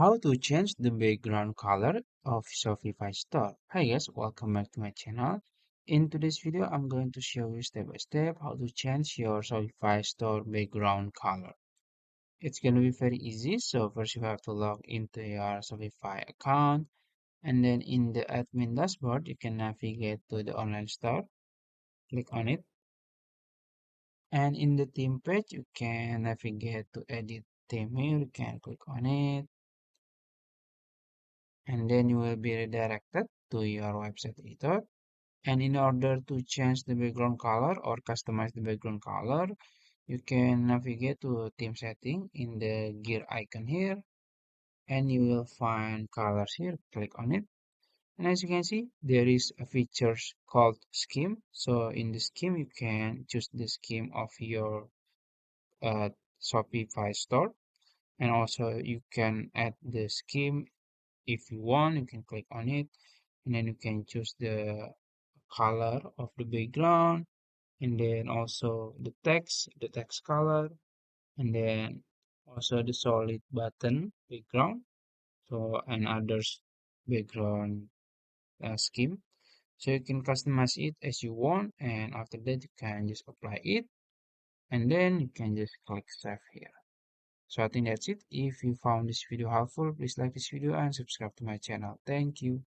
How to change the background color of Shopify store. Hi guys, welcome back to my channel. In today's video, I'm going to show you step by step how to change your Shopify store background color. It's going to be very easy. So first you have to log into your Shopify account, and then in the admin dashboard, you can navigate to the online store. Click on it. And in the theme page, you can navigate to edit theme here. You can click on it, and then you will be redirected to your website editor. And in order to change the background color or customize the background color, you can navigate to theme setting in the gear icon here, and you will find colors here. Click on it. And as you can see, there is a features called scheme. So in the scheme, you can choose the scheme of your uh, Shopify store. And also you can add the scheme if you want. You can click on it, and then you can choose the color of the background, and then also the text color, and then also the solid button background, so and others background scheme. So you can customize it as you want, and after that you can just apply it, and then you can just click save here. So I think that's it. If you found this video helpful, please like this video and subscribe to my channel. Thank you.